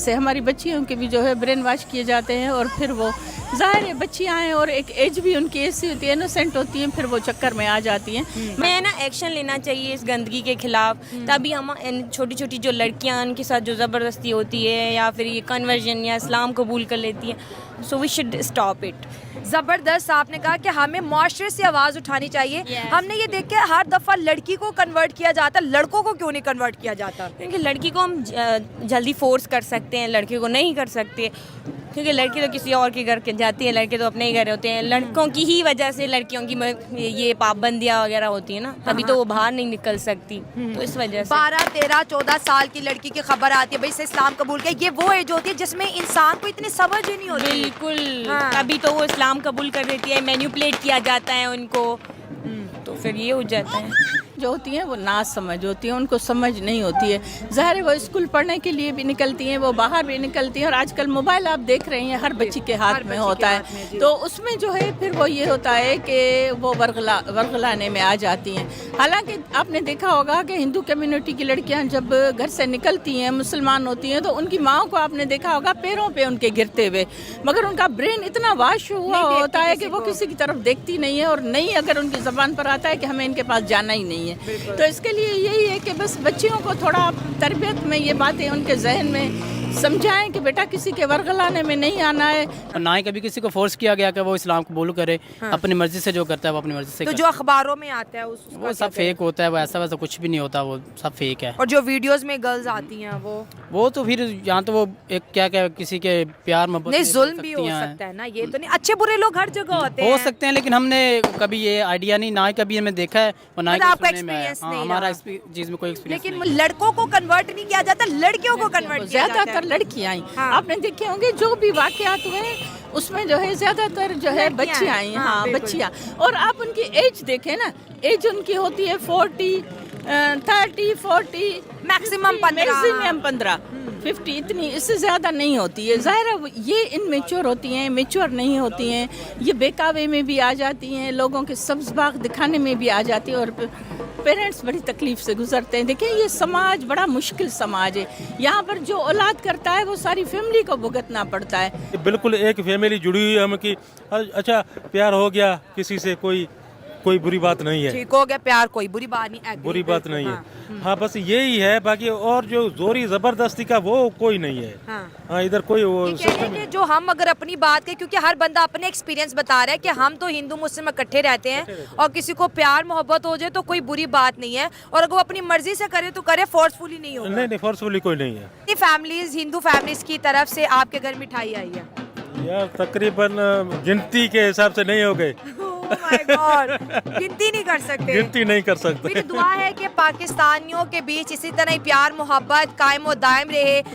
سے ہماری بچیوں کے بھی جو ہے برین واش کیے جاتے ہیں اور پھر وہ ظاہر ہے بچیاں ہیں اور ایک ایج بھی ان کی ایسی ہوتی ہے انوسینٹ ہوتی ہیں پھر وہ چکر میں آ جاتی ہیں. میں نا ایکشن لینا چاہیے اس گندگی کے خلاف تبھی ہم چھوٹی چھوٹی جو لڑکیاں ان کے ساتھ جو زبردستی ہوتی ہے یا پھر یہ کنورژن یا اسلام قبول کر لیتی ہیں سو وی شوڈ اسٹاپ اٹ. زبردست. آپ نے کہا کہ ہمیں معاشرے سے آواز اٹھانی چاہیے. ہم نے یہ دیکھ کے ہر دفعہ لڑکی کو کنورٹ کیا جاتا ہے, لڑکوں کو کیوں نہیں کنورٹ کیا جاتا؟ کیونکہ لڑکی کو ہم جلدی فورس کر سکتے ہیں, لڑکے کو نہیں کر سکتے کیونکہ لڑکی تو کسی اور کے گھر کے جاتی ہے, لڑکے تو اپنے ہی گھر ہوتے ہیں. لڑکوں کی ہی وجہ سے لڑکیوں کی یہ پابندیاں وغیرہ ہوتی ہیں نا, تبھی تو وہ باہر نہیں نکل سکتی. تو اس وجہ سے 12, 13, 14 سال کی لڑکی کی خبر آتی ہے بھائی سے اسلام قبول کیا, یہ وہ ایج ہوتی ہے جس میں انسان کو اتنی سمجھ ہی نہیں ہوتی. بالکل, تبھی تو وہ اسلام قبول کر دیتی ہے, مینیپولیٹ کیا جاتا ہے ان کو, تو پھر یہ ہو جاتا ہے. جو ہوتی ہیں وہ نا سمجھ ہوتی ہیں, ان کو سمجھ نہیں ہوتی ہے. ظاہر ہے وہ اسکول پڑھنے کے لیے بھی نکلتی ہیں, وہ باہر بھی نکلتی ہیں, اور آج کل موبائل آپ دیکھ رہے ہیں ہر بچی کے ہاتھ میں ہوتا ہے, تو اس میں جو ہے پھر وہ یہ ہوتا ہے کہ وہ ورغلانے میں آ جاتی ہیں. حالانکہ آپ نے دیکھا ہوگا کہ ہندو کمیونٹی کی لڑکیاں جب گھر سے نکلتی ہیں مسلمان ہوتی ہیں تو ان کی ماؤں کو آپ نے دیکھا ہوگا پیروں پہ ان کے گرتے ہوئے, مگر ان کا برین اتنا واش ہوا ہوتا ہے کہ وہ کسی کی طرف دیکھتی نہیں ہے, اور نہیں اگر ان کی زبان پر آتا ہے کہ ہمیں ان کے پاس جانا ہی نہیں ہے. تو اس کے لیے یہی ہے کہ بس بچیوں کو تھوڑا تربیت میں یہ باتیں ان کے ذہن میں سمجھائیں کہ بیٹا کسی کے ورغلانے میں نہیں آنا ہے. اور نہ ہی کبھی کسی کو فورس کیا گیا کہ وہ اسلام قبول کرے, اپنی مرضی سے جو کرتا ہے وہ اپنی مرضی سے تو جو اخباروں میں آتا ہے وہ سب فیک ہوتا ہے, وہ ایسا ویسا کچھ بھی نہیں ہوتا, وہ سب فیک ہے. اور جو ویڈیوز میں گرلز آتی ہیں وہ تو پھر یہاں تو وہ ایک کیا کسی کے پیار محبت نہیں, ظلم بھی ہو سکتا ہے نا, یہ تو نہیں. اچھے برے لوگ ہر جگہ ہوتے ہیں, ہو سکتے ہیں, لیکن ہم نے کبھی یہ آئیڈیا نہیں, نہ ہی کبھی ہمیں دیکھا ہے اور نہ ہی ہمارا چیز میں کوئی ایکسپیرینس. لیکن لڑکوں کو کنورٹ نہیں کیا جاتا, لڑکیوں کو کنورٹ کیا جاتا ہے. زیادہ تر لڑکیاں آئیں, آپ نے دیکھے ہوں گے جو بھی واقعات ہوئے اس میں جو ہے زیادہ تر جو ہے بچیاں آئی. ہاں بچیاں, اور آپ ان کی ایج دیکھیں نا, ایج ان کی ہوتی ہے 40, 30, 40, میکسیمم 15, 50, اتنی, اس سے زیادہ نہیں ہوتی ہے. ظاہر ہے یہ انمیچور ہوتی ہیں, میچور نہیں ہوتی ہیں, یہ بہکاوے میں بھی آ جاتی ہیں, لوگوں کے سبز باغ دکھانے میں بھی آ جاتی ہیں, اور پیرنٹس بڑی تکلیف سے گزرتے ہیں. دیکھیں یہ سماج بڑا مشکل سماج ہے, یہاں پر جو اولاد کرتا ہے وہ ساری فیملی کو بھگتنا پڑتا ہے. بالکل ایک فیملی جڑی ہوئی ہے ہم کی, اچھا پیار ہو گیا کسی سے, کوئی بری بات نہیں ہے, ٹھیک ہو گیا پیار, کوئی بری بات نہیں, بری بات نہیں ہے. ہاں بس یہی ہے, باقی اور جو زوری زبردستی کا وہ کوئی نہیں ہے. ہاں ادھر کوئی کہ جو ہم اگر اپنی بات کریں, کیونکہ ہر بندہ اپنے ایکسپیرینس بتا رہا ہے کہ ہم تو ہندو مسلم اکٹھے رہتے ہیں, اور کسی کو پیار محبت ہو جائے تو کوئی بری بات نہیں ہے, اور اگر وہ اپنی مرضی سے کرے تو کرے, فورسفلی نہیں ہوگا. نہیں, فورسفلی کوئی نہیں ہے. فیملیز, ہندو فیملیز کی طرف سے آپ کے گھر مٹھائی آئی ہے یار تقریباً گنتی کے حساب سے نہیں ہو گئے. گنتی نہیں کر سکتے, گنتی نہیں کر سکتے. دعا ہے کہ پاکستانیوں کے بیچ اسی طرح پیار محبت قائم و دائم رہے.